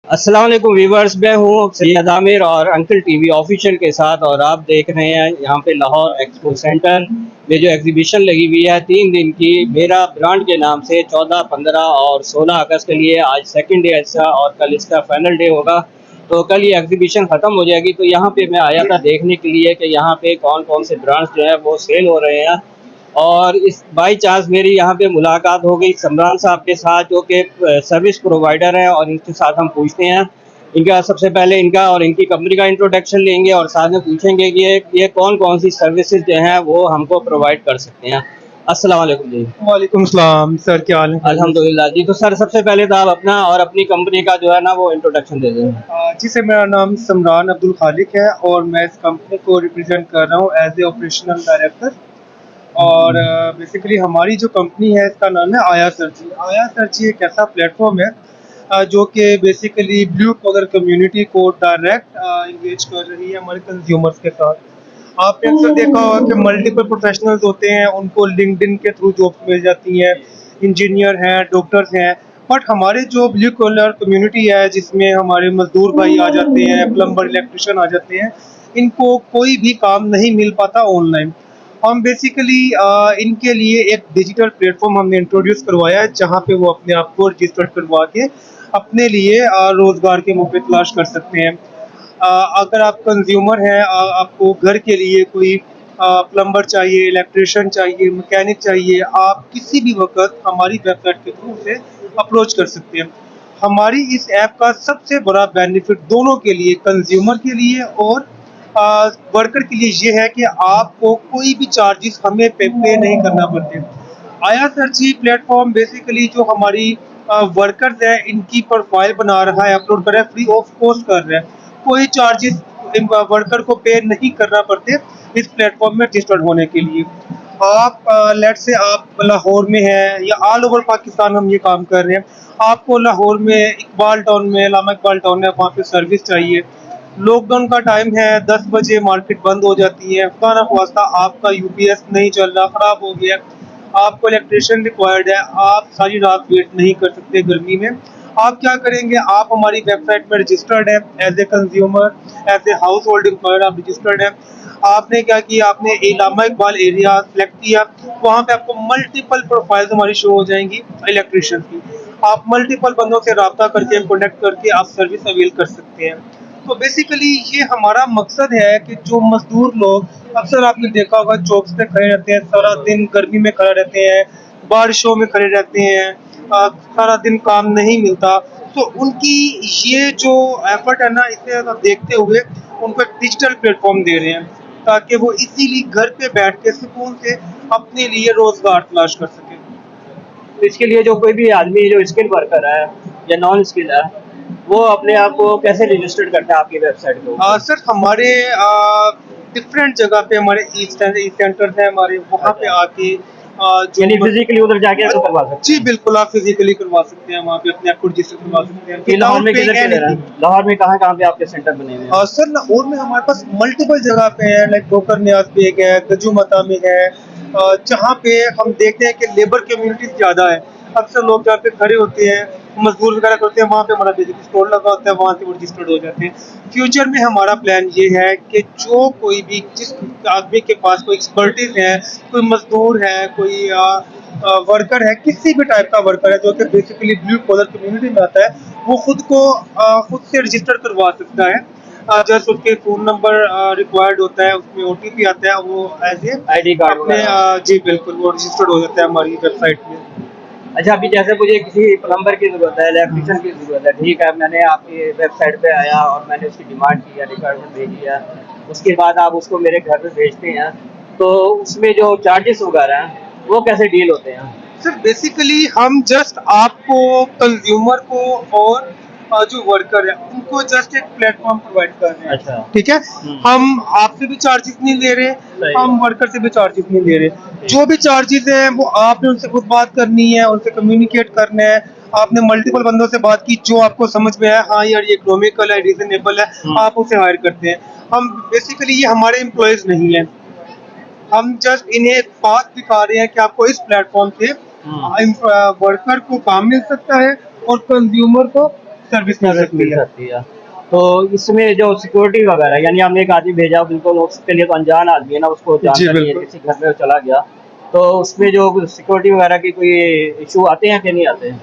अस्सलाम वालेकुम वीवर्स, मैं हूँ सैयद आमिर और अंकल टीवी ऑफिशियल के साथ, और आप देख रहे हैं यहाँ पे लाहौर एक्सपो सेंटर में जो एग्जीबिशन लगी हुई है 3 दिन की मेरा ब्रांड के नाम से। 14, 15 और 16 अगस्त के लिए आज सेकंड डे ऐसा, और कल इसका फाइनल डे होगा। तो कल ये एग्जीबिशन ख़त्म हो जाएगी। तो यहाँ पे मैं आया था देखने के लिए कि यहाँ पे कौन कौन से ब्रांड्स जो है वो सेल हो रहे हैं। और इस बाई चांस मेरी यहाँ पे मुलाकात हो गई समरान साहब के साथ, जो कि सर्विस प्रोवाइडर हैं, और इनके साथ हम पूछते हैं इनका, सबसे पहले इनका और इनकी कंपनी का इंट्रोडक्शन लेंगे और साथ में पूछेंगे कि ये कौन कौन सी सर्विसेज जो हैं वो हमको प्रोवाइड कर सकते हैं। अस्सलाम वालेकुम जी। वालेकुम सलाम सर, क्या हाल है? अल्हम्दुलिल्लाह जी। तो सर सबसे पहले तो आप अपना और अपनी कंपनी का जो है ना वो इंट्रोडक्शन दे दें। जी सर, मेरा नाम समरान अब्दुल खालिक है और मैं इस कंपनी को रिप्रेजेंट कर रहा हूँ एज ए ऑपरेशनल डायरेक्टर। और बेसिकली हमारी जो कंपनी है इसका नाम है आया सर्जी। आया सर्जी एक ऐसा प्लेटफॉर्म है जो कि बेसिकली ब्लू कॉलर कम्युनिटी को डायरेक्ट इंगेज कर रही है हमारे कंज्यूमर्स के साथ। आपने अक्सर देखा होगा कि मल्टीपल प्रोफेशनल्स होते हैं, उनको लिंक्डइन के थ्रू जॉब्स मिल जाती हैं, इंजीनियर हैं, डॉक्टर्स हैं। बट हमारे जो ब्लू कॉलर कम्युनिटी है, जिसमें हमारे मजदूर भाई आ जाते हैं, प्लम्बर, इलेक्ट्रिशियन आ जाते हैं, इनको कोई भी काम नहीं मिल पाता ऑनलाइन। हम बेसिकली इनके लिए एक डिजिटल प्लेटफॉर्म हमने इंट्रोड्यूस करवाया है, जहाँ पे वो अपने आप को रजिस्टर करवा के अपने लिए रोजगार के मौके तलाश कर सकते हैं। अगर आप कंज्यूमर हैं, आपको घर के लिए कोई प्लम्बर चाहिए, इलेक्ट्रिशियन चाहिए, मैकेनिक चाहिए, आप किसी भी वक्त हमारी वेबसाइट के थ्रू से अप्रोच कर सकते हैं। हमारी इस ऐप का सबसे बड़ा बेनिफिट दोनों के लिए, कंज्यूमर के लिए और वर्कर के लिए, ये है कि आपको कोई भी चार्जेस हमें पे नहीं करना पड़ते। आया सर्ची प्लेटफॉर्म बेसिकली जो हमारी वर्कर्स है, इनकी प्रोफाइल बना रहा है, अपलोड कर रहा है, फ्री ऑफ कॉस्ट कर रहा है। कोई चार्जेस वर्कर को पे नहीं करना पड़ते इस प्लेटफॉर्म में रजिस्टर्ड होने के लिए। आप लेट से आप लाहौर में हैं या ऑल ओवर पाकिस्तान हम ये काम कर रहे हैं, आपको लाहौर में इकबाल टाउन में, लामा इकबाल टाउन में वहाँ पे सर्विस चाहिए। लॉकडाउन का टाइम है, 10 बजे मार्केट बंद हो जाती है, खुदा ना ख्वास्ता आपका यूपीएस नहीं चल रहा, खराब हो गया, आपको इलेक्ट्रिशियन रिक्वायर्ड है, आप सारी रात वेट नहीं कर सकते गर्मी में। आप क्या करेंगे, आप हमारी वेबसाइट में रजिस्टर्ड है as a consumer, as a household employer आप रजिस्टर्ड है। आपने क्या किया, आपने इलामा इकबाल एरिया सेलेक्ट किया, वहाँ पे आपको मल्टीपल प्रोफाइल्स हमारी शो हो जाएंगी इलेक्ट्रिशियन की। आप मल्टीपल बंदों से रब्ता करके, कनेक्ट करके आप सर्विस अवेल कर सकते हैं। तो बेसिकली ये हमारा मकसद है कि जो मजदूर लोग, अक्सर आपने देखा होगा जॉब्स पे खड़े रहते हैं, सारा दिन गर्मी में खड़े रहते हैं, बारिशों में खड़े रहते हैं, सारा दिन काम नहीं मिलता। तो उनकी ये जो एफर्ट है ना, इसे देखते हुए उनको एक डिजिटल प्लेटफॉर्म दे रहे हैं, ताकि वो इजीली घर पे बैठ के सुकून से अपने लिए रोजगार तलाश कर सके। तो इसके लिए जो कोई भी आदमी जो स्किल वर्कर है या नॉन स्किल है, वो अपने आप को कैसे रजिस्टर्ड करता है आपकी वेबसाइट के ऊपर? सर हमारे डिफरेंट जगह पे हमारे ई सेंटर्स हैं हमारे, वहाँ पे अच्छा, आके यानी फिजिकली उधर जाके तो करवा सकते जी हैं। बिल्कुल, आप फिजिकली करवा सकते हैं, वहाँ पे अपने आप को रजिस्टर करवा सकते हैं ये लाहौर विदाउट में किधर पेइंग किधर है? एनीथिंग। लाहौर में कहाँ कहाँ पे आपके सेंटर बने हुए हैं? सर लाहौर में हमारे पास मल्टीपल जगह पे है, लाइक ठोकर न्याज पे एक है, गजूमता में है, जहाँ पे हम देखते हैं कि लेबर कम्युनिटी ज़्यादा है। अक्सर लोग जहाँ पे खड़े होते हैं, मजदूर वगैरह करते हैं, वहाँ पे हमारा बेसिक स्टोर लगा होता है, वहाँ से वो रजिस्टर्ड हो जाते हैं। फ्यूचर में हमारा प्लान ये है कि जो कोई भी, जिस आदमी के पास कोई एक्सपर्टीज है, कोई मजदूर है, कोई वर्कर है, किसी भी टाइप का वर्कर है जो कि बेसिकली ब्लू कॉलर कम्युनिटी में आता है, वो खुद को खुद से रजिस्टर करवा सकता है। जस्ट उसके फ़ोन नंबर रिक्वायर्ड होता है, उसमें ओटीपी आता है, वो एज ए आईडी कार्ड अपने वगैरह? जी बिल्कुल, वो रजिस्टर्ड हो जाता है हमारी वेबसाइट में। अच्छा, अभी जैसे मुझे किसी प्लम्बर की ज़रूरत है, इलेक्ट्रिशियन की ज़रूरत है, ठीक है, मैंने आपकी वेबसाइट पे आया और मैंने उसकी डिमांड की या रिक्वायरमेंट भेजी है, उसके बाद आप उसको मेरे घर पे भेजते हैं, तो उसमें जो चार्जेस वगैरह हैं, वो कैसे डील होते हैं? सर बेसिकली हम जस्ट आपको, कंज्यूमर को और जो वर्कर है उनको जस्ट एक प्लेटफॉर्म प्रोवाइड कर रहे हैं। अच्छा। ठीक है, हुँ। हम आपसे भी चार्जेस नहीं ले रहे, सही है। हम वर्कर से भी चार्जेस नहीं ले रहे। ठीक। जो भी चार्जेस हैं वो आपने उनसे खुद बात करनी है, उनसे कम्युनिकेट करना है। आपने मल्टीपल बंदों से बात की, जो आपको समझ में आया, हाँ यार ये इकोनॉमिकल है, रीजनेबल है, हुँ। आप उसे हायर करते हैं। हम बेसिकली, ये हमारे एम्प्लॉयज नहीं है, हम जस्ट इन्हें पाथ दिखा रहे हैं कि आपको इस प्लेटफॉर्म से हुँ। वर्कर को काम मिल सकता है और कंज्यूमर को सर्विस मिल सकती मिल है। सकती है। तो इसमें जो सिक्योरिटी वगैरह, यानी हमने एक आदमी भेजा, बिल्कुल उसके लिए तो अनजान आदमी है ना, उसको जी जानता नहीं है, बिल्कुल। किसी घर में वो चला गया, तो उसमें जो सिक्योरिटी वगैरह की कोई इशू आते हैं कि नहीं आते हैं?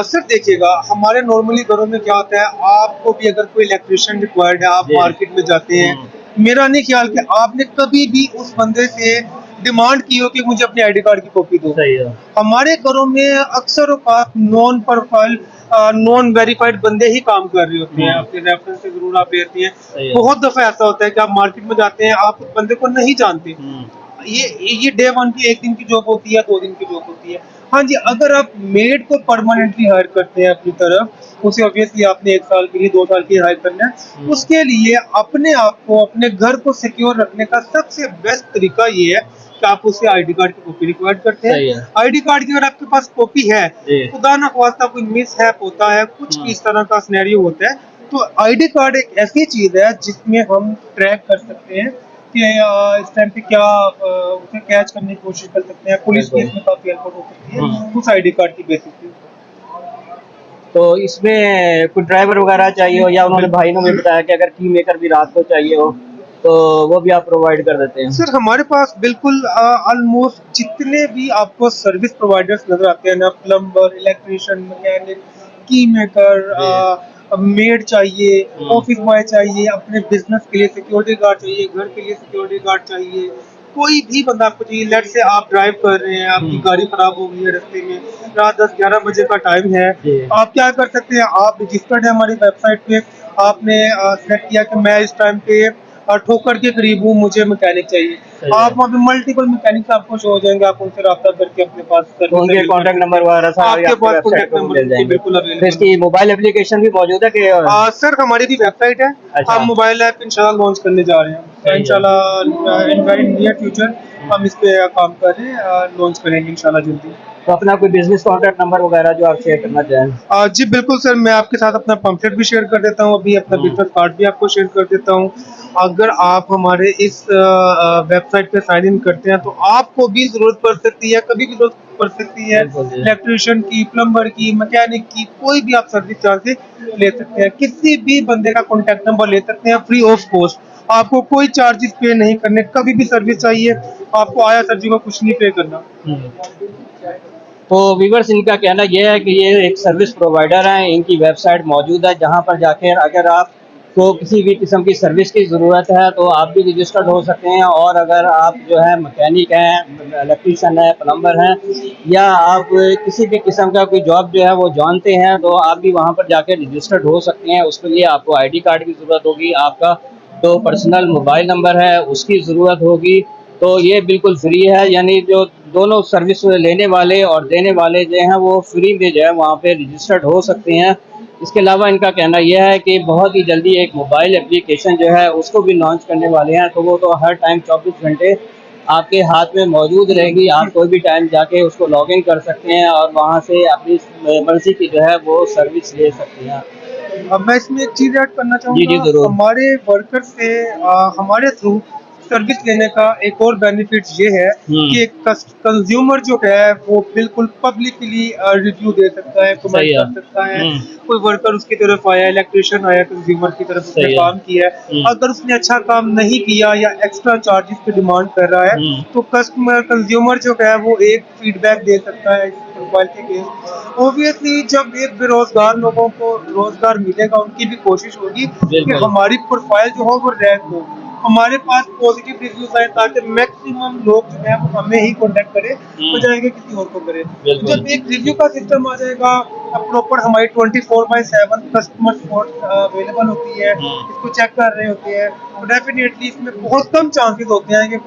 सर देखिएगा, हमारे नॉर्मली घरों में क्या होता है, आपको भी अगर कोई इलेक्ट्रिशियन रिक्वायर्ड है, आप जी। मार्केट में जाते हैं, हम्म, मेरा नहीं ख्याल कि आपने कभी भी उस बंदे से डिमांड की हो कि मुझे अपने आईडी कार्ड की कॉपी दो। सही है। हमारे घरों में अक्सर औकात नॉन प्रोफाइल, नॉन वेरीफाइड बंदे ही काम कर रहे होते हैं, हम्म, आपके रेफरेंस से जरूर आप लेती हैं। सही है। बहुत दफा ऐसा होता है कि आप मार्केट में जाते हैं, आप उस बंदे को नहीं जानते। हम्म, ये डे वन की 1 दिन की जॉब होती है, 2 दिन की जॉब होती है। हाँ जी, अगर आप मेड को परमानेंटली हायर करते हैं अपनी तरफ, उसे ऑब्वियसली आपने 1 साल के लिए, 2 साल के लिए हायर करना है। हम्म, उसके लिए अपने आप को, अपने घर को सिक्योर रखने का सबसे बेस्ट तरीका ये है कि आप उससे आईडी कार्ड की कॉपी रिक्वायर्ड करते सही हैं। है। आईडी कार्ड की अगर आपके पास कॉपी है, जी। खुदा ना ख्वास्ता कोई मिसहैप होता है, कुछ हम्म, इस तरह का सिनेरियो होता है, तो आईडी कार्ड एक ऐसी चीज है जिसमें हम ट्रैक कर सकते हैं कि इस टाइम पे क्या उसे कैच करने की कोशिश कर सकते हैं। पुलिस की बिल्कुल। इसमें काफी हेल्प हो सकती हम्म। है उस आईडी कार्ड की बेसिस पे। तो इसमें कोई ड्राइवर वगैरह चाहिए हो, या उन्होंने भाई ने मुझे बताया कि अगर की मेकर भी रात को चाहिए हो तो वो भी आप प्रोवाइड कर देते हैं? सर हमारे पास बिल्कुल ऑलमोस्ट जितने भी आपको सर्विस प्रोवाइडर्स नजर आते हैं ना, प्लम्बर, इलेक्ट्रिशियन, मैकेनिक, की जी। मेकर, मेड चाहिए, हम्म, ऑफिस बॉय चाहिए, अपने बिजनेस के लिए सिक्योरिटी गार्ड चाहिए, घर के लिए सिक्योरिटी गार्ड चाहिए, कोई भी बंदा आपको चाहिए। लेट से आप ड्राइव कर रहे हैं, आपकी हम्म, गाड़ी खराब हो गई है रास्ते में, रात 10-11 बजे का टाइम है, जी। आप क्या कर सकते हैं, आप रजिस्टर्ड है हमारी वेबसाइट पे, आपने सेलेक्ट किया कि मैं इस टाइम पे ठोकर के करीब हूँ, मुझे मैकेनिक चाहिए। सही है। आप वहाँ पे मल्टीपल मैकेनिक आपको शो हो जाएंगे, आप उनसे रब्ता करके अपने पास तो सर्विस उनके अवेल कर कॉन्टैक्ट सकते नंबर हैं। वगैरह सारे आपके आपकी पास वेबसाइट कॉन्टैक्ट पे नंबर मिल उनके जाएंगे? बिल्कुल तो अवेलेबल इसकी होंगे। मोबाइल एप्लीकेशन भी मौजूद है कि? सर हमारी भी वेबसाइट है, अच्छा। हम मोबाइल ऐप इंशाल्लाह लॉन्च करने जा रहे हैं सही है। इंशाल्लाह, इन वेरी नियर फ्यूचर हम इस पे काम कर रहे हैं, लॉन्च करेंगे इंशाल्लाह जल्दी। तो अपना कोई बिजनेस कॉन्टैक्ट नंबर वगैरह जो आप शेयर करना चाहें? जी बिल्कुल सर, मैं आपके साथ अपना पम्फलेट भी शेयर कर देता हूँ, अभी अपना हम्म, बिजनेस कार्ड भी आपको शेयर कर देता हूँ। अगर आप हमारे इस वेबसाइट पे साइन इन करते हैं, तो आपको भी जरूरत पड़ सकती है, कभी भी जरूरत पड़ सकती है, बिल्कुल जी। इलेक्ट्रिशियन की, प्लम्बर की, मैकेनिक की, कोई भी आप सर्विस चार्ज से ले सकते हैं। किसी भी बंदे का कॉन्टैक्ट नंबर ले सकते हैं फ्री ऑफ कॉस्ट, आपको कोई चार्जेस पे नहीं करने, कभी भी सर्विस चाहिए आपको आया सर जी को कुछ नहीं पे करना। हम्म। तो व्यूअर्स, इनका कहना यह है कि ये एक सर्विस प्रोवाइडर हैं, इनकी वेबसाइट मौजूद है जहां पर जाकर अगर आपको किसी भी किस्म की सर्विस की ज़रूरत है तो आप भी रजिस्टर्ड हो सकते हैं। और अगर आप जो है मैकेनिक हैं, इलेक्ट्रीशियन है, प्लम्बर हैं, या आप किसी भी किस्म का कोई जॉब जो है वो जानते हैं, तो आप भी वहां पर जाकर रजिस्टर्ड हो सकते हैं। उसके लिए आपको आईडी कार्ड की ज़रूरत होगी, आपका जो पर्सनल मोबाइल नंबर है उसकी ज़रूरत होगी। तो ये बिल्कुल फ्री है, यानी जो दोनों सर्विस लेने वाले और देने वाले जो हैं वो फ्री में जो है वहाँ पे रजिस्टर्ड हो सकते हैं। इसके अलावा इनका कहना यह है कि बहुत ही जल्दी एक मोबाइल एप्लीकेशन जो है उसको भी लॉन्च करने वाले हैं, तो वो तो हर टाइम 24 घंटे आपके हाथ में मौजूद रहेगी। आप कोई भी टाइम जाके उसको लॉग इन कर सकते हैं और वहाँ से अपनी मर्जी की जो है वो सर्विस ले सकते हैं। अब मैं इसमें एक चीज ऐड करना जी जी, चाहूंगा, ज़रूर। हमारे वर्कर से हमारे थ्रू सर्विस लेने का एक और बेनिफिट ये है कि कंज्यूमर जो है वो बिल्कुल पब्लिकली रिव्यू दे सकता है, कमेंट सही है। कर सकता है। कोई वर्कर उसकी तरफ आया, इलेक्ट्रिशियन आया कंज्यूमर की तरफ, उसने सही है। काम किया है, अगर उसने अच्छा काम नहीं किया या एक्स्ट्रा चार्जेस की डिमांड कर रहा है, तो कस्टमर कंज्यूमर जो है वो एक फीडबैक दे सकता है इस प्रोफाइल के केस। ऑब्वियसली जब एक बेरोजगार लोगों को रोजगार मिलेगा, उनकी भी कोशिश होगी कि बिल्कुल। हमारी प्रोफाइल जो हो वो रैंक हो, हमारे पास पॉजिटिव रिव्यूज आए, ताकि मैक्सिमम लोग जो है वो हमें ही कॉन्टेक्ट करें, बजाय किसी और को करें। तो बिल्कुल। जब एक रिव्यू का सिस्टम आ जाएगा, प्रॉपर हमारी 24/7 कस्टमर सपोर्ट अवेलेबल होती है, इसको चेक कर रहे होते हैं, तो डेफिनेटली इसमें बहुत कम चांसेस होते हैं कि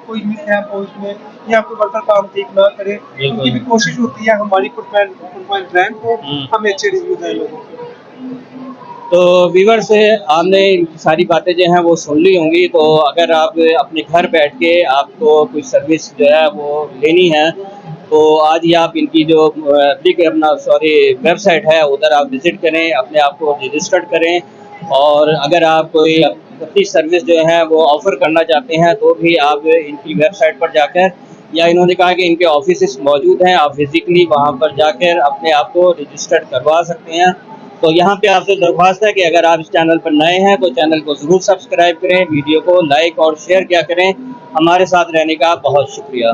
कोई मिसहैप हो इसमें, या कोई वर्कर काम ठीक ना करे। उनकी भी कोशिश होती है हमारी प्रोफाइल रैंक हो, हमें अच्छे रिव्यूज आए लोगों के। तो व्यूअर से आपने सारी बातें जो हैं वो सुन ली होंगी। तो अगर आप अपने घर बैठ के आपको कोई सर्विस जो है वो लेनी है, तो आज ही आप इनकी जो वेबसाइट है उधर आप विजिट करें, अपने आप को रजिस्टर्ड करें। और अगर आप कोई अपनी सर्विस जो है वो ऑफ़र करना चाहते हैं तो भी आप इनकी वेबसाइट पर जाकर, या इन्होंने कहा कि इनके ऑफिस मौजूद हैं, आप फिज़िकली वहाँ पर जाकर अपने आप को रजिस्टर्ड करवा सकते हैं। तो यहाँ पे आपसे दरख्वास्त है कि अगर आप इस चैनल पर नए हैं तो चैनल को ज़रूर सब्सक्राइब करें, वीडियो को लाइक और शेयर किया करें। हमारे साथ रहने का बहुत शुक्रिया।